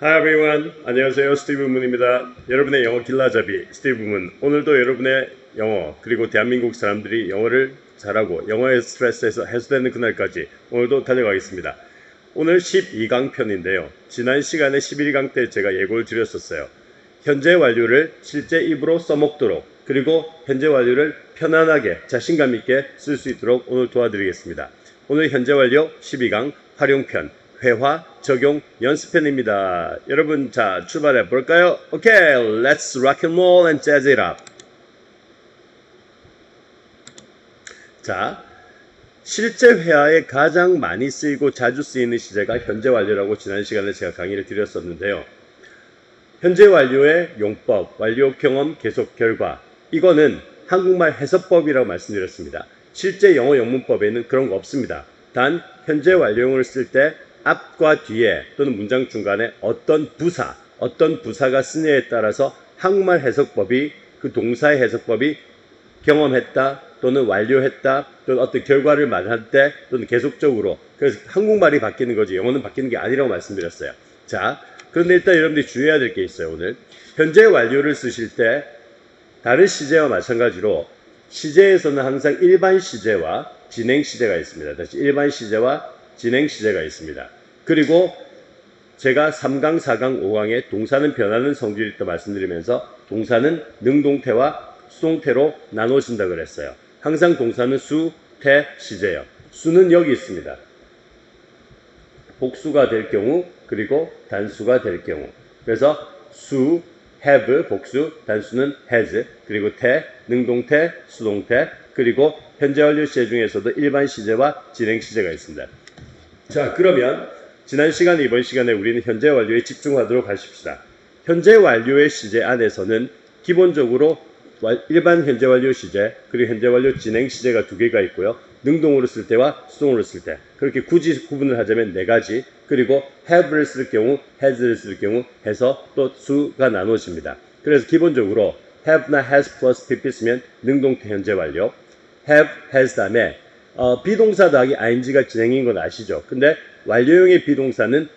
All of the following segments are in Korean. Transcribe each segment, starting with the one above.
Hi everyone. 안녕하세요. 스티브 문입니다. 여러분의 영어 길라잡이 스티브 문. 오늘도 여러분의 영어 그리고 대한민국 사람들이 영어를 잘하고 영어의 스트레스에서 해소되는 그날까지 오늘도 달려가겠습니다. 오늘 12강 편인데요. 지난 시간에 11강 때 제가 예고를 드렸었어요. 현재 완료를 실제 입으로 써먹도록 그리고 현재 완료를 편안하게 자신감 있게 쓸 수 있도록 오늘 도와드리겠습니다. 오늘 현재 완료 12강 활용편 회화 적용 연습편입니다. 여러분 자 출발해 볼까요? 오케이, let's rock and roll and jazz it up. 자, 실제 회화에 가장 많이 쓰이고 자주 쓰이는 시제가 현재 완료라고 지난 시간에 제가 강의를 드렸었는데요. 현재 완료의 용법, 완료 경험, 계속 결과, 이거는 한국말 해석법이라고 말씀드렸습니다. 실제 영어 영문법에는 그런 거 없습니다. 단 현재 완료형을 쓸 때 앞과 뒤에 또는 문장 중간에 어떤 부사가 쓰느냐에 따라서 한국말 해석법이 그 동사의 해석법이 경험했다 또는 완료했다 또는 어떤 결과를 말할 때 또는 계속적으로, 그래서 한국말이 바뀌는 거지 영어는 바뀌는 게 아니라고 말씀드렸어요. 자, 그런데 일단 여러분들이 주의해야 될 게 있어요. 오늘 현재 완료를 쓰실 때 다른 시제와 마찬가지로 시제에서는 항상 일반 시제와 진행 시제가 있습니다. 다시 일반 시제와 진행 시제가 있습니다. 그리고 제가 3강, 4강, 5강에 동사는 변하는 성질이 있다 말씀드리면서 동사는 능동태와 수동태로 나눠진다 그랬어요. 항상 동사는 수, 태, 시제예요. 수는 여기 있습니다. 복수가 될 경우 그리고 단수가 될 경우. 그래서 수, have, 복수, 단수는 has, 그리고 태, 능동태, 수동태, 그리고 현재 완료 시제 중에서도 일반 시제와 진행 시제가 있습니다. 자, 그러면 지난 시간, 이번 시간에 우리는 현재 완료에 집중하도록 하십시다. 현재 완료의 시제 안에서는 기본적으로 일반 현재 완료 시제, 그리고 현재 완료 진행 시제가 두 개가 있고요. 능동으로 쓸 때와 수동으로 쓸 때. 그렇게 굳이 구분을 하자면 네 가지. 그리고 have를 쓸 경우, has를 쓸 경우 해서 또 수가 나눠집니다. 그래서 기본적으로 have나 has plus pp 쓰면 능동태 현재 완료. have, has 다음에 비동사 더하기 ing가 진행인 건 아시죠? 근데 완료형의 비동사는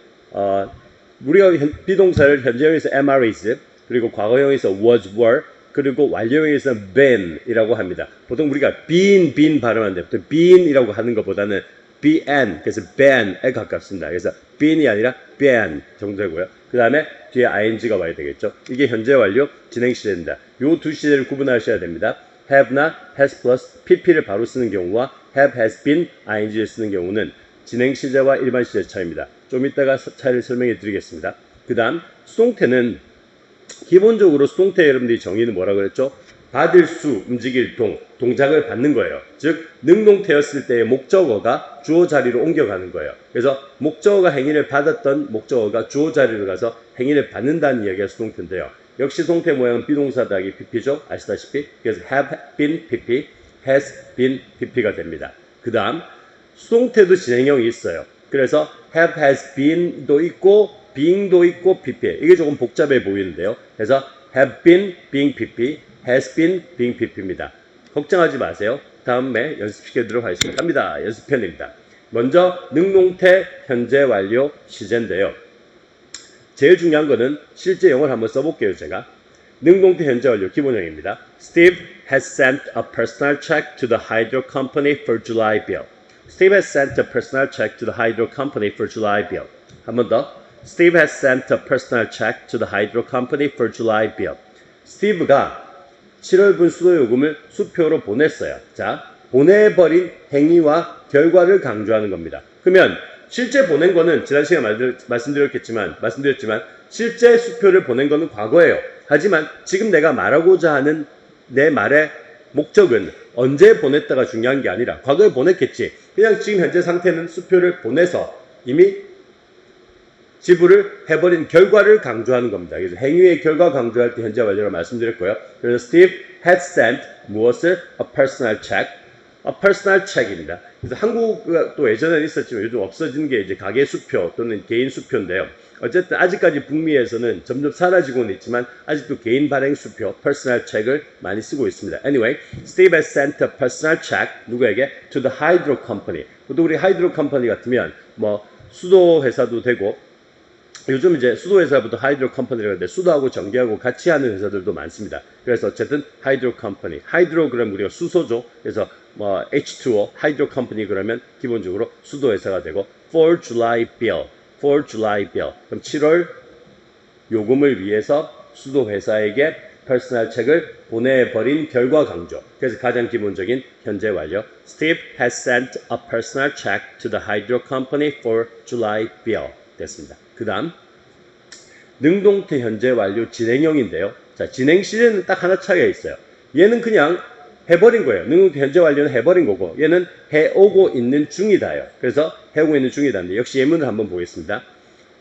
우리가 비동사를 현재형에서 am, is, 그리고 과거형에서 was, were, 그리고 완료형에서 been이라고 합니다. 보통 우리가 been 발음하는데 보통 been이라고 하는 것보다는 been, 그래서 been에 가깝습니다. 그래서 been이 아니라 been 정도고요. 그 다음에 뒤에 ing가 와야 되겠죠. 이게 현재 완료 진행 시제입니다. 이 두 시제를 구분하셔야 됩니다. have나 has plus pp를 바로 쓰는 경우와 have, has been, ing를 쓰는 경우는 진행 시제와 일반 시제 차이입니다. 좀 이따가 차이를 설명해 드리겠습니다. 그 다음 수동태는 기본적으로 수동태 여러분들이 정의는 뭐라고 그랬죠? 받을 수, 움직일 동작을 받는 거예요. 즉 능동태였을 때의 목적어가 주어 자리로 옮겨가는 거예요. 그래서 목적어가 행위를 받았던 목적어가 주어 자리로 가서 행위를 받는다는 이야기가 수동태인데요. 역시 수동태 모양은 비동사 더하기 pp죠. 아시다시피. 그래서 have been pp, has been pp가 됩니다. 그 다음 수동태도 진행형이 있어요. 그래서 have, has been도 있고 being도 있고 pp. 이게 조금 복잡해 보이는데요. 그래서 have been being pp, has been being pp입니다. 걱정하지 마세요. 다음에 연습시켜드리도록 하겠습니다. 갑니다. 연습편입니다. 먼저 능동태 현재 완료 시제인데요. 제일 중요한 거는 실제 영어를 한번 써볼게요. 제가 능동태 현재 완료 기본형입니다. Steve has sent a personal check to the hydro company for July bill. Steve has sent a personal check to the hydro company for July bill. 한 번 더. Steve has sent a personal check to the hydro company for July bill. 스티브가 7월분 수도요금을 수표로 보냈어요. 자, 보내버린 행위와 결과를 강조하는 겁니다. 그러면 실제 보낸 거는 지난 시간에 말씀드렸지만 실제 수표를 보낸 거는 과거예요. 하지만 지금 내가 말하고자 하는 내 말의 목적은 언제 보냈다가 중요한 게 아니라 과거에 보냈겠지. 그냥 지금 현재 상태는 수표를 보내서 이미 지불을 해버린 결과를 강조하는 겁니다. 그래서 행위의 결과 강조할 때 현재 완료라고 말씀드렸고요. 그래서 Steve had sent 무엇을? A personal check. A personal check입니다. 그래서 한국도 예전에는 있었지만 요즘 없어진 게 이제 가계 수표 또는 개인 수표인데요. 어쨌든 아직까지 북미에서는 점점 사라지고는 있지만 아직도 개인 발행 수표, personal check을 많이 쓰고 있습니다. Anyway, Steve has sent a personal check 누구에게? To the hydro company. 보통 우리 hydro company 같으면 뭐 수도 회사도 되고 요즘 이제 수도 회사부터 하이드로 컴퍼니라고 하는데 수도하고 전기하고 같이 하는 회사들도 많습니다. 그래서 어쨌든 하이드로 컴퍼니, 하이드로 그러면 우리가 수소죠. 그래서 뭐 H2O, 하이드로 컴퍼니 그러면 기본적으로 수도 회사가 되고 for July bill, for July bill. 그럼 7월 요금을 위해서 수도 회사에게 퍼스널 책을 보내버린 결과 강조. 그래서 가장 기본적인 현재 완료. Steve has sent a personal check to the hydro company for July bill. 됐습니다. 그 다음 능동태 현재 완료 진행형인데요. 자, 진행 시제는 딱 하나 차이가 있어요. 얘는 그냥 해버린 거예요. 능동태 현재 완료는 해버린 거고 얘는 해오고 있는 중이다요. 그래서 해오고 있는 중이다인데 역시 예문을 한번 보겠습니다.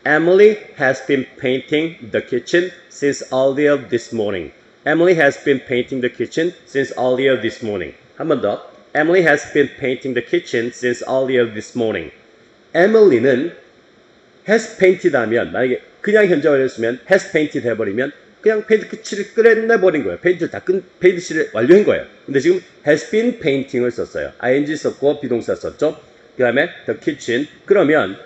Emily has been painting the kitchen since earlier this morning. Emily has been painting the kitchen since earlier this morning. 한 번 더. Emily has been painting the kitchen since earlier this morning. Emily는 has painted 하면 만약에 그냥 현재 완료였으면 has painted 해버리면 그냥 페인트 칠을 끝내버린 거예요. 페인트 칠을 완료한 거예요. 근데 지금 has been painting을 썼어요. ing 썼고 비동사 썼죠. 그 다음에 the kitchen. 그러면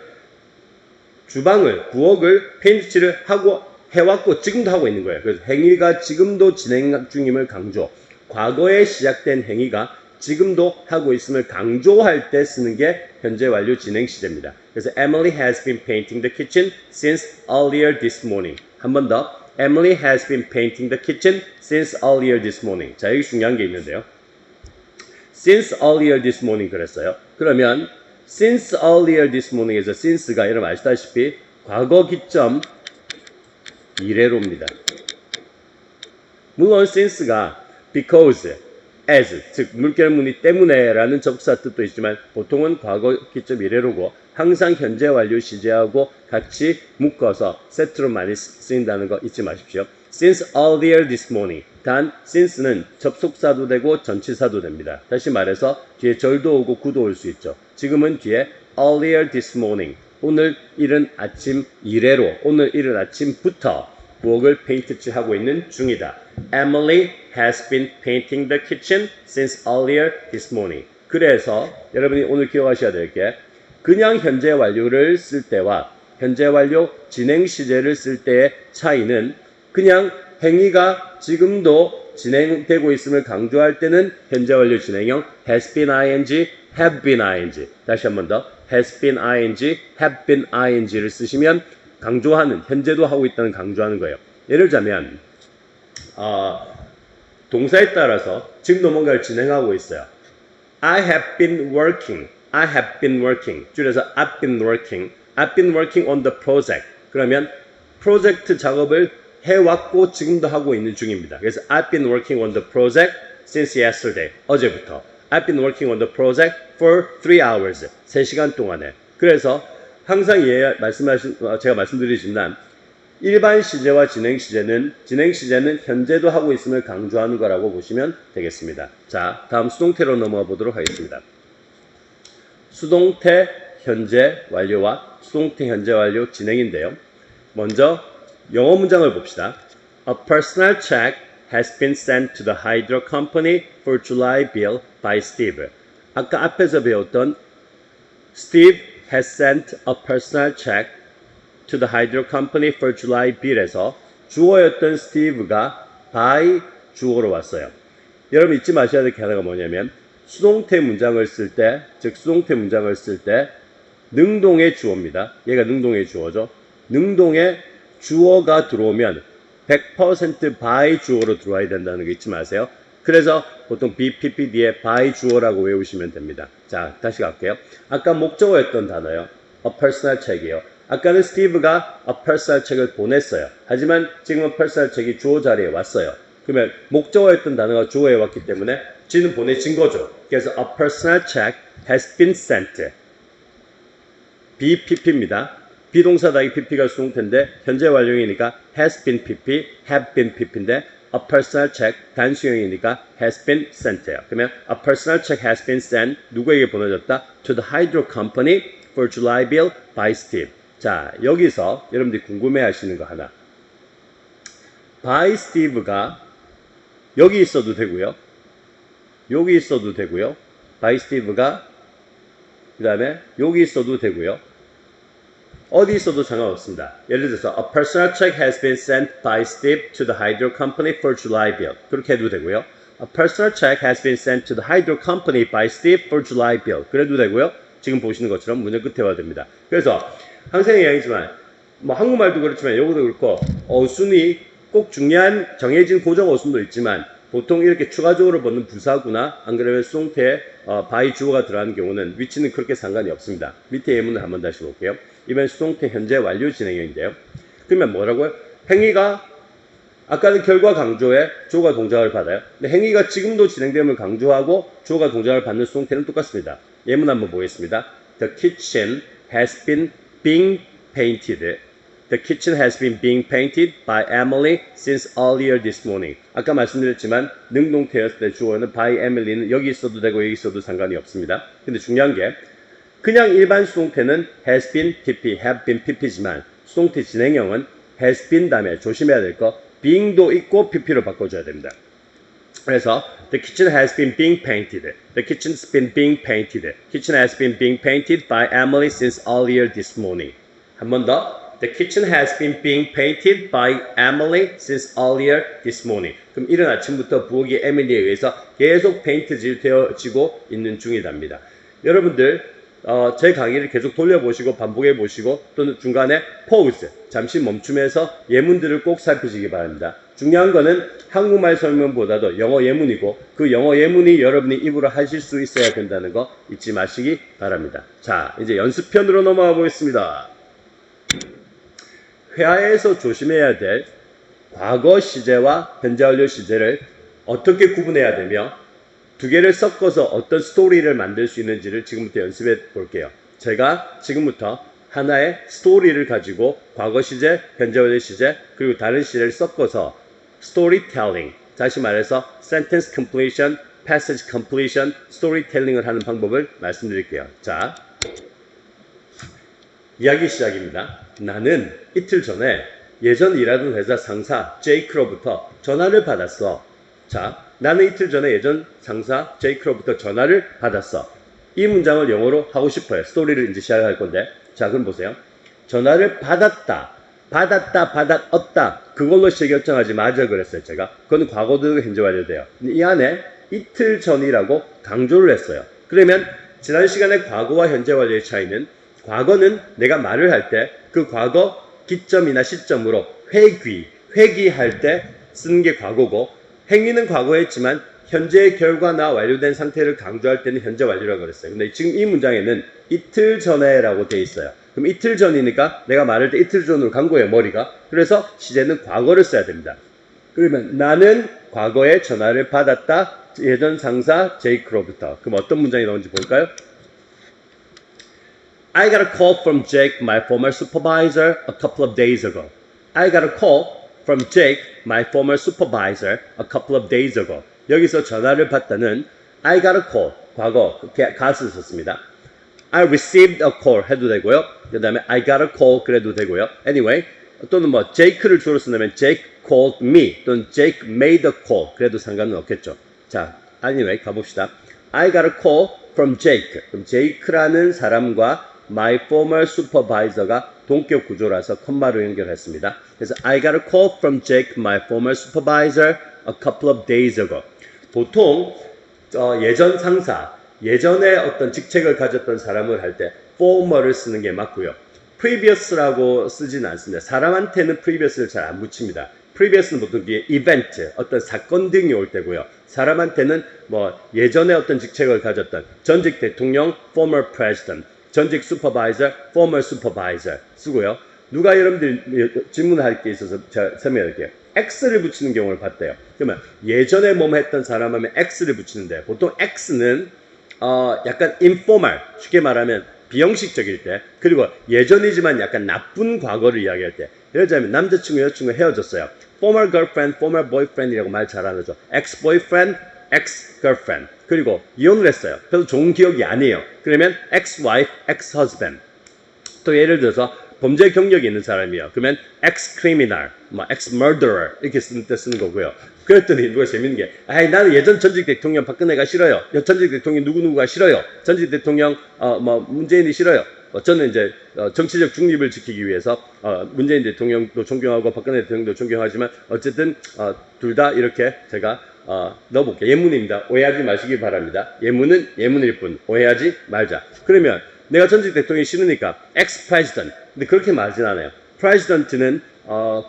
주방을, 부엌을 페인트 칠을 하고 해왔고 지금도 하고 있는 거예요. 그래서 행위가 지금도 진행 중임을 강조. 과거에 시작된 행위가 지금도 하고 있음을 강조할 때 쓰는 게 현재 완료 진행 시제입니다. 그래서 Emily has been painting the kitchen since earlier this morning. 한 번 더. Emily has been painting the kitchen since earlier this morning. 자, 여기 중요한 게 있는데요. Since earlier this morning 그랬어요. 그러면 since earlier this morning에서 since가 여러분 아시다시피 과거 기점 이래로입니다. 물론 since가 because, as, 즉 물결무늬 때문에라는 접사 뜻도 있지만 보통은 과거 기점 이래로고 항상 현재 완료 시제하고 같이 묶어서 세트로 많이 쓰인다는 거 잊지 마십시오. Since earlier this morning. 단 since는 접속사도 되고 전치사도 됩니다. 다시 말해서 뒤에 절도 오고 구도 올 수 있죠. 지금은 뒤에 earlier this morning. 오늘 이른 아침 이래로 오늘 이른 아침부터 부엌을 페인트 칠하고 있는 중이다. Emily has been painting the kitchen since earlier this morning. 그래서 여러분이 오늘 기억하셔야 될 게 그냥 현재 완료를 쓸 때와 현재 완료 진행 시제를 쓸 때의 차이는 그냥 행위가 지금도 진행되고 있음을 강조할 때는 현재 완료 진행형 has been ing, have been ing. 다시 한 번 더 has been ing, have been ing를 쓰시면 강조하는, 현재도 하고 있다는 강조하는 거예요. 예를 들자면 동사에 따라서 지금도 뭔가를 진행하고 있어요. I have been working. I have been working. 줄여서 I've been working. I've been working on the project. 그러면 프로젝트 작업을 해왔고 지금도 하고 있는 중입니다. 그래서 I've been working on the project since yesterday. 어제부터. I've been working on the project for 3 hours. 3시간 동안에. 그래서 항상 제가 말씀드리지만 일반 시제와 진행 시제는 현재도 하고 있음을 강조하는 거라고 보시면 되겠습니다. 자, 다음 수동태로 넘어가 보도록 하겠습니다. 수동태 현재 완료와 수동태 현재 완료 진행인데요. 먼저 영어 문장을 봅시다. A personal check has been sent to the hydro company for July bill by Steve. 아까 앞에서 배웠던 Steve has sent a personal check to the hydro company for July bill에서 주어였던 Steve가 by 주어로 왔어요. 여러분 잊지 마셔야 될 게 하나가 뭐냐면 수동태 문장을 쓸 때, 즉 수동태 문장을 쓸 때 능동의 주어입니다. 얘가 능동의 주어죠. 능동의 주어가 들어오면 100% by 주어로 들어와야 된다는 거 잊지 마세요. 그래서 보통 BPP 뒤에 by 주어라고 외우시면 됩니다. 자, 다시 갈게요. 아까 목적어였던 단어요. A personal check이요. 아까는 스티브가 a personal check을 보냈어요. 하지만 지금은 personal check이 주어 자리에 왔어요. 그러면 목적어였던 단어가 주어에 왔기 때문에 지는 보내진 거죠. 그래서 a personal check has been sent. BPP입니다. 비동사다기 PP가 수동태인데 현재 완료이니까 has been PP, have been PP인데 a personal check 단수형이니까 has been sent예요. 그러면 a personal check has been sent 누구에게 보내졌다? To the hydro company for July bill by Steve. 자, 여기서 여러분들이 궁금해하시는 거 하나. by Steve가 여기 있어도 되고요. 여기 있어도 되고요. by Steve가 그 다음에 여기 있어도 되고요. 어디 있어도 상관없습니다. 예를 들어서 a personal check has been sent by Steve to the hydro company for July bill. 그렇게 해도 되고요. A personal check has been sent to the hydro company by Steve for July bill. 그래도 되고요. 지금 보시는 것처럼 문장 끝에 와야 됩니다. 그래서 항상 이야기지만 뭐 한국말도 그렇지만 영어도 그렇고 어순이 꼭 중요한 정해진 고정 어순도 있지만 보통 이렇게 추가적으로 붙는 부사구나 안 그러면 수동태에 by 주어가 들어가는 경우는 위치는 그렇게 상관이 없습니다. 밑에 예문을 한번 다시 볼게요. 이번 수동태 현재 완료 진행형인데요. 그러면 뭐라고요? 행위가 아까는 결과 강조에 주어가 동작을 받아요. 근데 행위가 지금도 진행됨을 강조하고 주어가 동작을 받는 수동태는 똑같습니다. 예문 한번 보겠습니다. The kitchen has been being painted. The kitchen has been being painted by Emily since earlier this morning. 아까 말씀드렸지만 능동태였을 때 주어는 by Emily는 여기 있어도 되고 여기 있어도 상관이 없습니다. 근데 중요한 게 그냥 일반 수동태는 has been pp, have been pp지만 수동태 진행형은 has been 다음에 조심해야 될 거 being도 있고 pp로 바꿔줘야 됩니다. 그래서 the kitchen has been being painted. The kitchen's been being painted. Kitchen has been being painted by Emily since earlier this morning. 한 번 더. The kitchen has been being painted by Emily since earlier this morning. 그럼 이른 아침부터 부엌이 에밀리에 의해서 계속 페인트 되어지고 있는 중이답니다. 여러분들 제 강의를 계속 돌려보시고 반복해 보시고 또는 중간에 pause, 잠시 멈춤해서 예문들을 꼭 살피시기 바랍니다. 중요한 거는 한국말 설명보다도 영어 예문이고 그 영어 예문이 여러분이 입으로 하실 수 있어야 된다는 거 잊지 마시기 바랍니다. 자, 이제 연습편으로 넘어가 보겠습니다. 회화에서 조심해야 될 과거 시제와 현재 완료 시제를 어떻게 구분해야 되며 두 개를 섞어서 어떤 스토리를 만들 수 있는지를 지금부터 연습해 볼게요. 제가 지금부터 하나의 스토리를 가지고 과거 시제, 현재 완료 시제, 그리고 다른 시제를 섞어서 storytelling, 다시 말해서 sentence completion, passage completion, storytelling을 하는 방법을 말씀드릴게요. 자, 이야기 시작입니다. 나는 이틀 전에 예전 일하던 회사 상사 제이크로부터 전화를 받았어. 자, 나는 이틀 전에 예전 상사 제이크로부터 전화를 받았어. 이 문장을 영어로 하고 싶어요. 스토리를 이제 시작할 건데. 자, 그럼 보세요. 전화를 받았다. 받았다. 그걸로 시제 결정하지 마자 그랬어요, 제가. 그건 과거도 현재 완료돼요. 근데 이 안에 이틀 전이라고 강조를 했어요. 그러면 지난 시간에 과거와 현재 완료의 차이는 과거는 내가 말을 할 때 그 과거 기점이나 시점으로 회귀할 때 쓰는 게 과거고 행위는 과거에 했지만 현재의 결과나 완료된 상태를 강조할 때는 현재 완료라고 그랬어요. 근데 지금 이 문장에는 이틀 전에 라고 돼 있어요. 그럼 이틀 전이니까 내가 말할 때 이틀 전으로 간 거예요, 머리가. 그래서 시제는 과거를 써야 됩니다. 그러면 나는 과거에 전화를 받았다. 예전 상사 제이크로부터. 그럼 어떤 문장이 나오는지 볼까요? I got a call from Jake, my former supervisor, a couple of days ago. I got a call from Jake, my former supervisor, a couple of days ago. 여기서 전화를 받다는 I got a call, 과거, gat을 썼습니다. I received a call 해도 되고요. 그 다음에 I got a call 그래도 되고요. Anyway, 또는 뭐 Jake를 주로 쓴다면 Jake called me 또는 Jake made a call 그래도 상관은 없겠죠. 자, anyway, 가봅시다. I got a call from Jake. 그럼 Jake라는 사람과 my former supervisor가 동격 구조라서 컴마로 연결했습니다. 그래서 I got a call from Jake, my former supervisor, a couple of days ago. 보통 예전 상사, 예전에 어떤 직책을 가졌던 사람을 할 때 former를 쓰는 게 맞고요. previous라고 쓰지는 않습니다. 사람한테는 previous를 잘 안 붙입니다. previous는 보통 이게 event, 어떤 사건 등이 올 때고요. 사람한테는 뭐 예전에 어떤 직책을 가졌던 전직 대통령, former president, 전직 슈퍼바이저, former supervisor 쓰고요. 누가 여러분들 질문할 게 있어서 제가 설명할게요. X를 붙이는 경우를 봤대요. 그러면 예전에 뭐뭐 했던 사람 하면 X를 붙이는데 보통 X는 약간 informal, 쉽게 말하면 비형식적일 때 그리고 예전이지만 약간 나쁜 과거를 이야기할 때 예를 들자면 남자친구, 여자친구 헤어졌어요. former girlfriend, former boyfriend이라고 말 잘 안 하죠. ex-boyfriend, ex-girlfriend 그리고 이혼을 했어요. 별로 좋은 기억이 아니에요. 그러면 ex-wife, ex-husband 또 예를 들어서 범죄 경력이 있는 사람이에요. 그러면 ex-criminal, 뭐 ex-murderer 이렇게 쓰는 때 쓰는 거고요. 그랬더니 누가 재밌는 게 나는 예전 전직 대통령 박근혜가 싫어요. 전직 대통령 누구누구가 싫어요. 전직 대통령 문재인이 싫어요. 저는 이제 정치적 중립을 지키기 위해서 문재인 대통령도 존경하고 박근혜 대통령도 존경하지만 어쨌든 둘 다 이렇게 제가 넣어볼게요. 예문입니다. 오해하지 마시기 바랍니다. 예문은 예문일 뿐 오해하지 말자. 그러면 내가 전직 대통령이 싫으니까 ex-president. 근데 그렇게 말하진 않아요. president는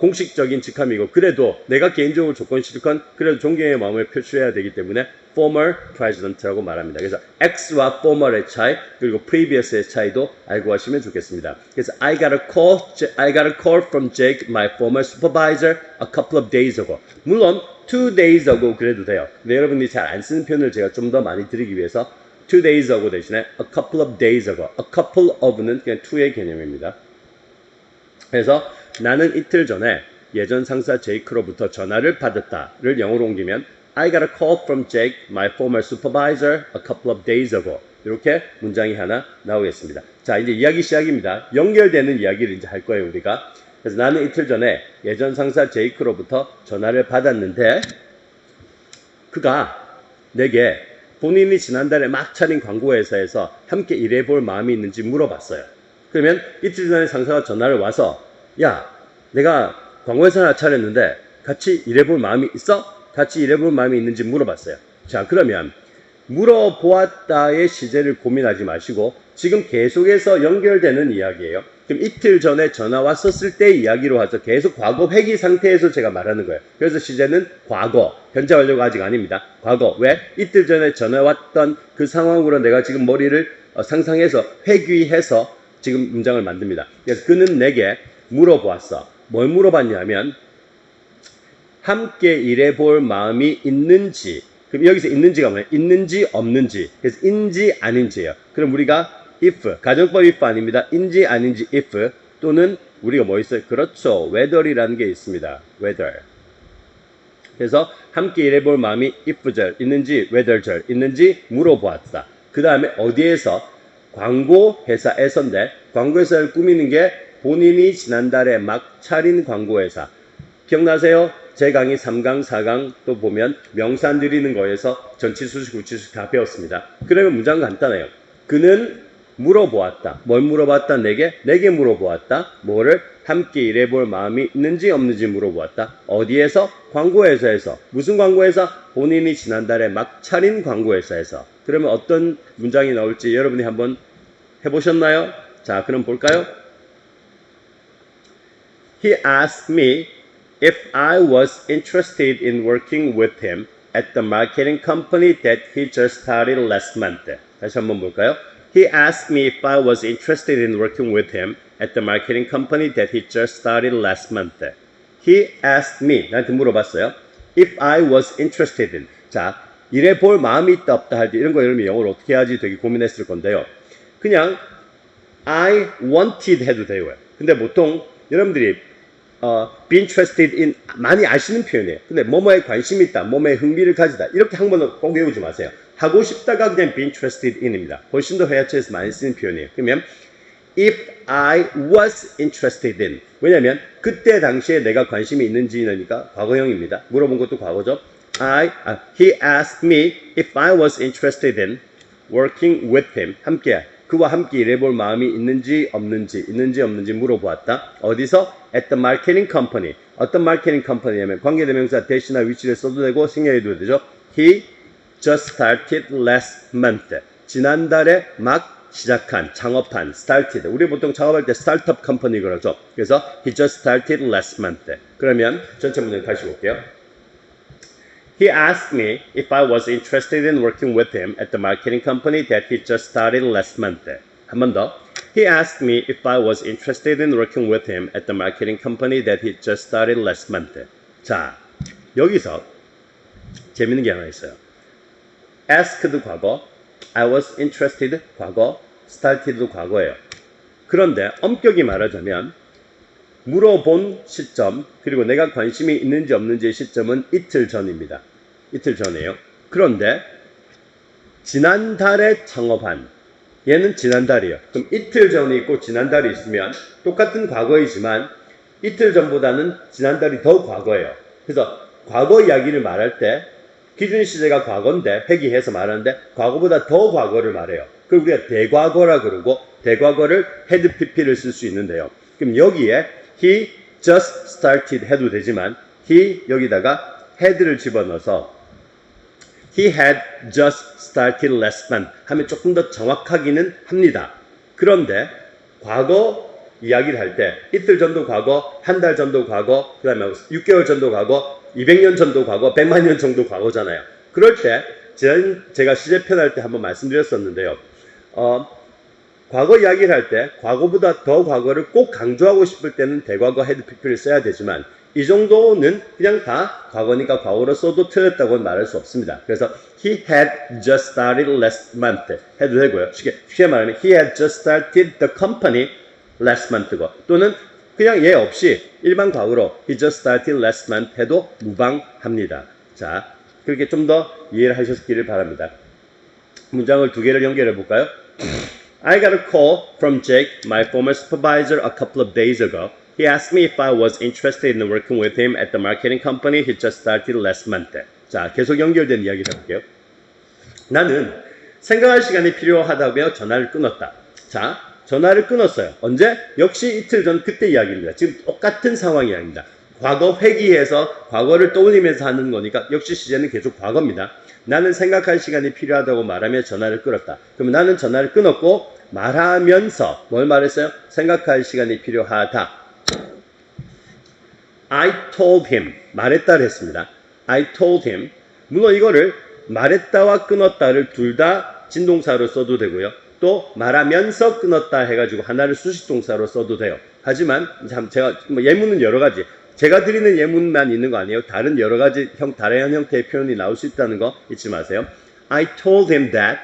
공식적인 직함이고 그래도 내가 개인적으로 조건 싫건 그래도 존경의 마음을 표출해야 되기 때문에 former president라고 말합니다. 그래서 ex와 former의 차이 그리고 previous의 차이도 알고 하시면 좋겠습니다. 그래서 I got a call from Jake, my former supervisor, a couple of days ago. 물론 2 days ago 그래도 돼요. 근데 여러분이 잘 안 쓰는 표현을 제가 좀 더 많이 드리기 위해서 2 days ago 대신에 a couple of days ago. a couple of는 그냥 to의 개념입니다. 그래서 나는 이틀 전에 예전 상사 제이크로부터 전화를 받았다를 영어로 옮기면 I got a call from Jake, my former supervisor, a couple of days ago. 이렇게 문장이 하나 나오겠습니다. 자, 이제 이야기 시작입니다. 연결되는 이야기를 이제 할 거예요, 우리가. 그래서 나는 이틀 전에 예전 상사 제이크로부터 전화를 받았는데 그가 내게 본인이 지난달에 막 차린 광고회사에서 함께 일해볼 마음이 있는지 물어봤어요. 그러면 이틀 전에 상사가 전화를 와서 야, 내가 광고회사 하나 차렸는데 같이 일해볼 마음이 있어? 같이 일해볼 마음이 있는지 물어봤어요. 자, 그러면 물어보았다의 시제를 고민하지 마시고 지금 계속해서 연결되는 이야기예요. 그럼 이틀 전에 전화 왔었을 때 이야기로 해서 계속 과거 회귀 상태에서 제가 말하는 거예요. 그래서 시제는 과거, 현재 완료가 아직 아닙니다. 과거. 왜? 이틀 전에 전화 왔던 그 상황으로 내가 지금 머리를 상상해서 회귀해서 지금 문장을 만듭니다. 그래서 그는 내게 물어보았어. 뭘 물어봤냐면 함께 일해볼 마음이 있는지. 그럼 여기서 있는지가 뭐예요? 있는지 없는지. 그래서 인지 아닌지예요. 그럼 우리가 if, 가정법 if 아닙니다. 인지 아닌지 if 또는 우리가 뭐 있어요? 그렇죠. whether이라는 게 있습니다. whether. 그래서 함께 일해볼 마음이 if절 있는지 whether절 있는지 물어보았다. 그 다음에 어디에서? 광고회사에서인데 광고회사를 꾸미는 게 본인이 지난달에 막 차린 광고회사. 기억나세요? 제 강의 3강, 4강 또 보면 명사 드리는 거에서 전치수식, 구치수식 다 배웠습니다. 그러면 문장 간단해요. 그는 물어보았다. 뭘 물어봤다? 내게 물어보았다. 뭐를? 함께 일해볼 마음이 있는지 없는지 물어보았다. 어디에서? 광고회사에서. 무슨 광고회사? 본인이 지난달에 막 차린 광고회사에서. 그러면 어떤 문장이 나올지 여러분이 한번 해보셨나요? 자, 그럼 볼까요? He asked me if I was interested in working with him at the marketing company that he just started last month. 다시 한번 볼까요? He asked me if I was interested in working with him at the marketing company that he just started last month. He asked me, 나한테 물어봤어요. If I was interested in. 자, 일해볼 마음이 있다 없다 할 때 이런 거 여러분이 영어로 어떻게 하지 되게 고민했을 건데요. 그냥 I wanted 해도 돼요. 근데 보통 여러분들이 be interested in 많이 아시는 표현이에요. 근데 뭐뭐에 관심이 있다, 뭐뭐에 흥미를 가지다 이렇게 한 번은 꼭 외우지 마세요. 하고 싶다가 그냥 be interested in입니다. 훨씬 더 회화처에서 많이 쓰는 표현이에요. 그러면 if I was interested in 왜냐면 그때 당시에 내가 관심이 있는지니까 과거형입니다. 물어본 것도 과거죠. He asked me if I was interested in working with him 함께 그와 함께 일해볼 마음이 있는지 없는지 물어보았다. 어디서? At the marketing company. 어떤 마케팅 컴퍼니냐면 관계대명사 대시나 위치를 써도 되고 생략해도 되죠. He just started last month. 지난달에 막 시작한, 창업한, started. 우리 보통 창업할 때 스타트업 컴퍼니 그러죠. 그래서 he just started last month. 그러면 전체 문장 다시 볼게요. He asked me if I was interested in working with him at the marketing company that he just started last month. 한 번 더. He asked me if I was interested in working with him at the marketing company that he just started last month. 자, 여기서 재밌는 게 하나 있어요. Asked 과거, I was interested 과거, started도 과거예요. 그런데 엄격히 말하자면 물어본 시점 그리고 내가 관심이 있는지 없는지의 시점은 이틀 전입니다. 이틀 전이에요. 그런데 지난달에 창업한 얘는 지난달이에요. 그럼 이틀 전이 있고 지난달이 있으면 똑같은 과거이지만 이틀 전보다는 지난달이 더 과거예요. 그래서 과거 이야기를 말할 때 기준 시제가 과거인데 회귀해서 말하는데 과거보다 더 과거를 말해요. 그걸 우리가 대과거라 그러고 대과거를 had pp를 쓸 수 있는데요. 그럼 여기에 he just started 해도 되지만 he 여기다가 had를 집어넣어서 he had just started last month 하면 조금 더 정확하기는 합니다. 그런데 과거 이야기를 할 때 이틀 전도 과거, 한 달 전도 과거, 그 다음에 6개월 전도 과거, 200년 전도 과거, 100만 년 정도 과거잖아요. 그럴 때 제가 시제편 할 때 한번 말씀드렸었는데요. 과거 이야기를 할 때 과거보다 더 과거를 꼭 강조하고 싶을 때는 대과거 had pp를 써야 되지만 이 정도는 그냥 다 과거니까 과거로 써도 틀렸다고는 말할 수 없습니다. 그래서 he had just started last month 해도 되고요. 쉽게 말하면 he had just started the company last month고 또는 그냥 얘 없이 일반 과거로 he just started last month 해도 무방합니다. 자, 그렇게 좀 더 이해를 하셨기를 바랍니다. 문장을 두 개를 연결해 볼까요? I got a call from Jake, my former supervisor, a couple of days ago. He asked me if I was interested in working with him at the marketing company he just started last month. 자, 계속 연결된 이야기를 해볼게요. 나는 생각할 시간이 필요하다며 전화를 끊었다. 자, 전화를 끊었어요. 언제? 역시 이틀 전 그때 이야기입니다. 지금 똑같은 상황 이야기입니다. 과거 회귀해서 과거를 떠올리면서 하는 거니까 역시 시제는 계속 과거입니다. 나는 생각할 시간이 필요하다고 말하며 전화를 끊었다. 그럼 나는 전화를 끊었고 말하면서 뭘 말했어요? 생각할 시간이 필요하다. I told him. 말했다를 했습니다. I told him. 물론 이거를 말했다와 끊었다를 둘 다 진동사로 써도 되고요. 또 말하면서 끊었다 해가지고 하나를 수식동사로 써도 돼요. 하지만 제가 예문은 여러 가지. 제가 드리는 예문만 있는 거 아니에요. 다른 여러 가지 다양한 형태의 표현이 나올 수 있다는 거 잊지 마세요. I told him that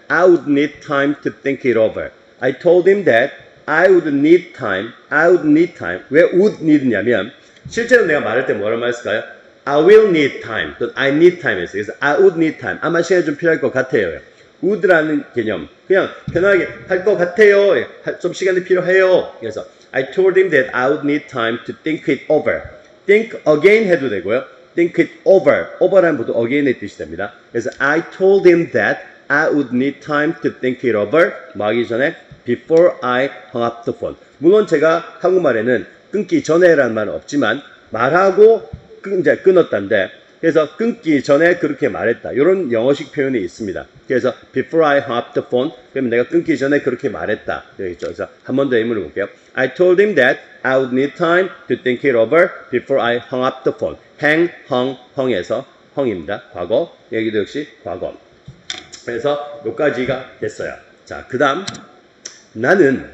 I would need time to think it over. I told him that I would need time. 왜 would need냐면 실제로 내가 말할 때 뭐라고 말했을까요? I will need time. 또 I need time 했어요. 그래서 I would need time. 아마 시간이 좀 필요할 것 같아요. would라는 개념. 그냥 편하게 할 것 같아요. 좀 시간이 필요해요. 그래서 I told him that I would need time to think it over. think again 해도 되고요. think it over. over라는 것도 again의 뜻이 됩니다. 그래서 I told him that I would need time to think it over. 뭐 하기 전에 before I hung up the phone. 물론 제가 한국말에는 끊기 전에라는 말은 없지만 말하고 이제 끊었다인데 그래서 끊기 전에 그렇게 말했다. 이런 영어식 표현이 있습니다. 그래서 before I hung up the phone 그러면 내가 끊기 전에 그렇게 말했다. 여기 있죠. 그래서 한 번 더 예문을 볼게요. I told him that I would need time to think it over before I hung up the phone. hang, hung에서 hung입니다. 과거. 여기도 역시 과거. 그래서 여기까지가 됐어요. 자, 그 다음 나는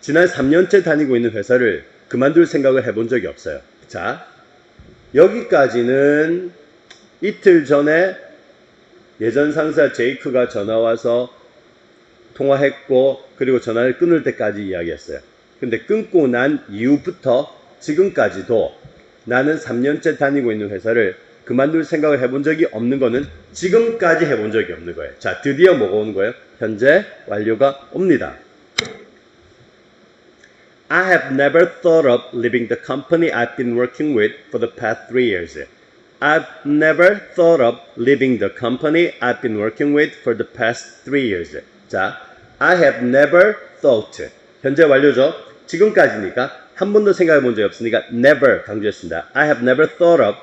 지난 3년째 다니고 있는 회사를 그만둘 생각을 해본 적이 없어요. 자, 여기까지는 이틀 전에 예전 상사 제이크가 전화와서 통화했고 그리고 전화를 끊을 때까지 이야기했어요. 근데 끊고 난 이후부터 지금까지도 나는 3년째 다니고 있는 회사를 그만둘 생각을 해본 적이 없는 거는 지금까지 해본 적이 없는 거예요. 자, 드디어 뭐가 오는 거예요? 현재 완료가 옵니다. I have never thought of leaving the company I've been working with for the past 3 years. I've never thought of leaving the company I've been working with for the past 3 years. 자, I have never thought. 현재 완료죠? 지금까지니까 한 번도 생각해 본 적이 없으니까 never 강조했습니다. I have never thought of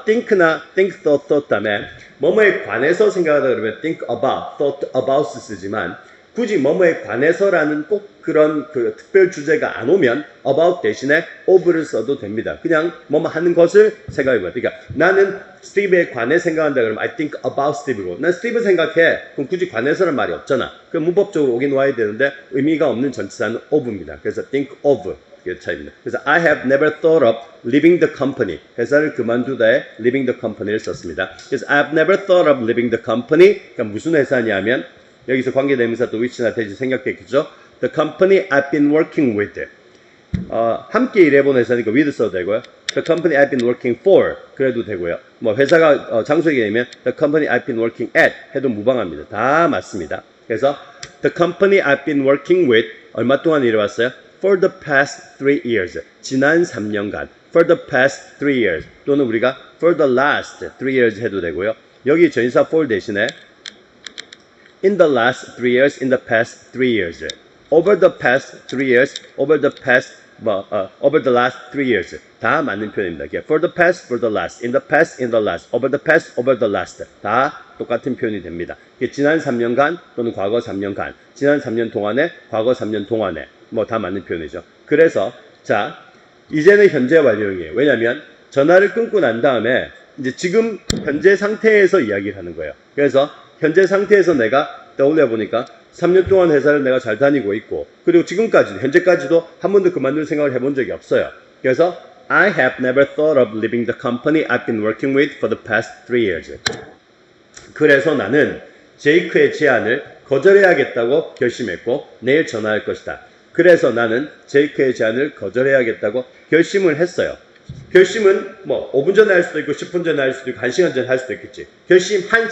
think나 think, thought 다음에 뭐뭐에 관해서 생각하다 그러면 think about, thought about 쓰지만 굳이 뭐뭐에 관해서라는 꼭 그런 그 특별 주제가 안 오면 about 대신에 of를 써도 됩니다. 그냥 뭐뭐 하는 것을 생각해봐요. 그러니까 나는 스티브에 관해 생각한다 그러면 I think about Steve고 난 스티브 생각해. 그럼 굳이 관해서라는 말이 없잖아. 그럼 문법적으로 오긴 와야 되는데 의미가 없는 전치사는 of입니다. 그래서 think of 그 차이입니다. 그래서 I have never thought of leaving the company. 회사를 그만두다에 leaving the company를 썼습니다. 그래서 I have never thought of leaving the company. 그러니까 무슨 회사냐면 여기서 관계대명사 또 위치나 대시 생각했겠죠. The company I've been working with. 함께 일해본 회사니까 with 써도 되고요. The company I've been working for 그래도 되고요. 뭐 회사가 장소 얘기하면 The company I've been working at 해도 무방합니다. 다 맞습니다. 그래서 The company I've been working with 얼마 동안 일해왔어요? For the past 3 years. 지난 3년간. For the past 3 years. 또는 우리가 for the last 3 years 해도 되고요. 여기 전치사 for 대신에 in the last 3 years, in the past 3 years. over the past 3 years, over the past, over the last 3 years. 다 맞는 표현입니다. for the past, for the last, in the past, in the last, over the past, over the last. 다 똑같은 표현이 됩니다. 지난 3년간 또는 과거 3년간, 지난 3년 동안에, 과거 3년 동안에, 뭐 다 맞는 표현이죠. 그래서 자, 이제는 현재 완료형이에요. 왜냐하면 전화를 끊고 난 다음에 이제 지금 현재 상태에서 이야기를 하는 거예요. 그래서 현재 상태에서 내가 떠올려 보니까 3년 동안 회사를 내가 잘 다니고 있고, 그리고 지금까지도, 현재까지도 한 번도 그만둘 생각을 해본 적이 없어요. 그래서 I have never thought of leaving the company I've been working with for the past 3 years. 그래서 나는 제이크의 제안을 거절해야겠다고 결심했고 내일 전화할 것이다. 그래서 나는 제이크의 제안을 거절해야겠다고 결심을 했어요. 결심은 뭐 5분 전에 할 수도 있고 10분 전에 할 수도 있고 1시간 전에 할 수도 있겠지. 결심한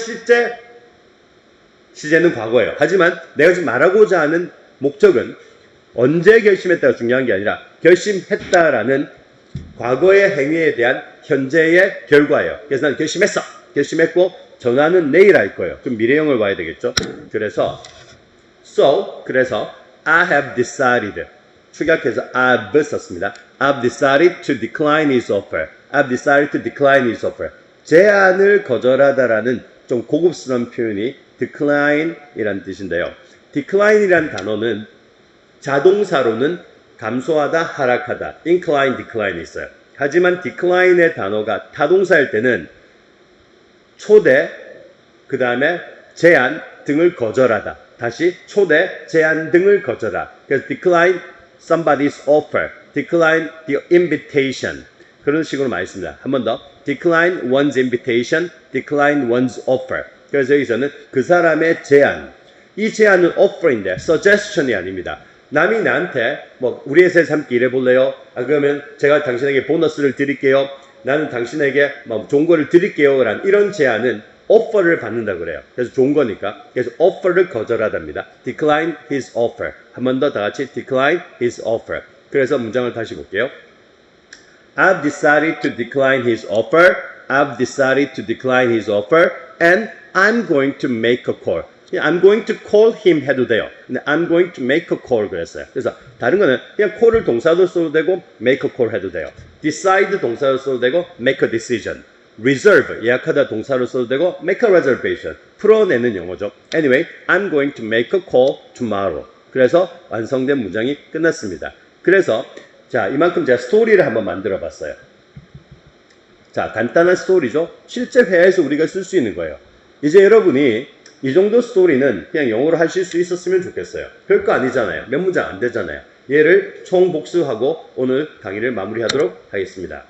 시제는 과거예요. 하지만 내가 지금 말하고자 하는 목적은 언제 결심했다가 중요한 게 아니라 결심했다라는 과거의 행위에 대한 현재의 결과예요. 그래서 나는 결심했어. 결심했고 전화는 내일 할 거예요. 그럼 미래형을 봐야 되겠죠. 그래서 그래서 I have decided, 축약해서 I've 썼습니다. I've decided to decline his offer. I've decided to decline his offer. 제안을 거절하다라는 좀 고급스러운 표현이 decline이라는 뜻인데요. decline이라는 단어는 자동사로는 감소하다, 하락하다, incline, decline이 있어요. 하지만 decline의 단어가 타동사일 때는 초대, 그 다음에 제안 등을 거절하다. 다시 초대, 제안 등을 거절하다. 그래서 decline somebody's offer, decline the invitation. 그런 식으로 많이 씁니다. 한 번 더. decline one's invitation, decline one's offer. 그래서 여기서는 그 사람의 제안. 이 제안은 offer인데 suggestion이 아닙니다. 남이 나한테 뭐 우리 회사에서 함께 일해볼래요? 그러면 제가 당신에게 보너스를 드릴게요. 나는 당신에게 뭐 좋은 거를 드릴게요. 라는 이런 제안은 offer를 받는다 그래요. 그래서 좋은 거니까. 그래서 offer를 거절하답니다. decline his offer. 한 번 더 다 같이 decline his offer. 그래서 문장을 다시 볼게요. I've decided to decline his offer. I've decided to decline his offer. And I'm going to make a call. I'm going to call him 해도 돼요. 근데 I'm going to make a call 그랬어요. 그래서 다른 거는 그냥 call을 동사로 써도 되고 make a call 해도 돼요. decide 동사로 써도 되고 make a decision. reserve 예약하다 동사로 써도 되고 make a reservation 풀어내는 영어죠. Anyway, I'm going to make a call tomorrow. 그래서 완성된 문장이 끝났습니다. 그래서 자 이만큼 제가 스토리를 한번 만들어 봤어요. 자 간단한 스토리죠. 실제 회화에서 우리가 쓸 수 있는 거예요. 이제 여러분이 이 정도 스토리는 그냥 영어로 하실 수 있었으면 좋겠어요. 별거 아니잖아요. 몇 문장 안 되잖아요. 얘를 총 복수하고 오늘 강의를 마무리하도록 하겠습니다.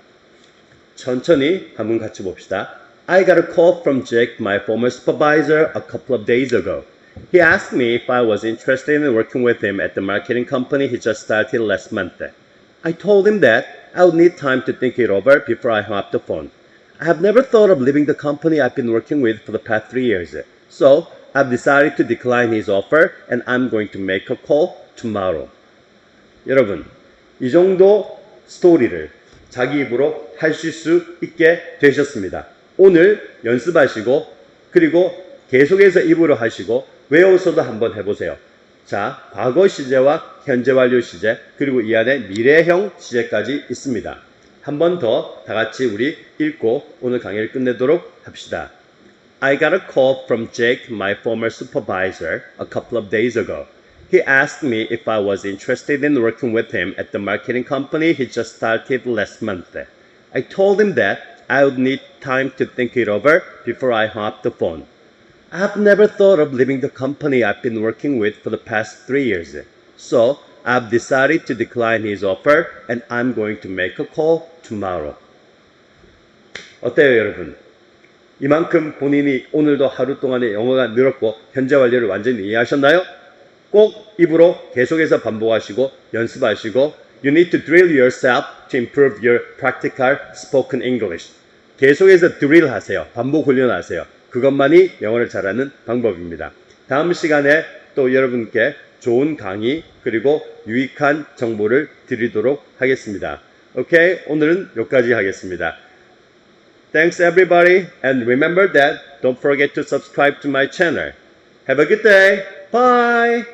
천천히 한번 같이 봅시다. I got a call from Jake, my former supervisor, a couple of days ago. He asked me if I was interested in working with him at the marketing company he just started last month. I told him that I would need time to think it over before I hung up the phone. I have never thought of leaving the company I've been working with for the past 3 years. So, I've decided to decline his offer and I'm going to make a call tomorrow. 여러분, 이 정도 스토리를 자기 입으로 하실 수 있게 되셨습니다. 오늘 연습하시고 그리고 계속해서 입으로 하시고 외워서도 한번 해보세요. 자, 과거 시제와 현재 완료 시제 그리고 이 안에 미래형 시제까지 있습니다. 한 번 더 다 같이 우리 읽고 오늘 강의를 끝내도록 합시다. I got a call from Jake, my former supervisor, a couple of days ago. He asked me if I was interested in working with him at the marketing company he just started last month. I told him that I would need time to think it over before I hung up the phone. I have never thought of leaving the company I've been working with for the past 3 years. So, I've decided to decline his offer and I'm going to make a call tomorrow. 어때요, 여러분? 이만큼 본인이 오늘도 하루 동안에 영어가 늘었고 현재 완료를 완전히 이해하셨나요? 꼭 입으로 계속해서 반복하시고 연습하시고 You need to drill yourself to improve your practical spoken English. 계속해서 drill 하세요. 반복 훈련하세요. 그것만이 영어를 잘하는 방법입니다. 다음 시간에 또 여러분께 좋은 강의 그리고 유익한 정보를 드리도록 하겠습니다. 오케이, 오늘은 여기까지 하겠습니다. Thanks everybody and remember that don't forget to subscribe to my channel. Have a good day. Bye.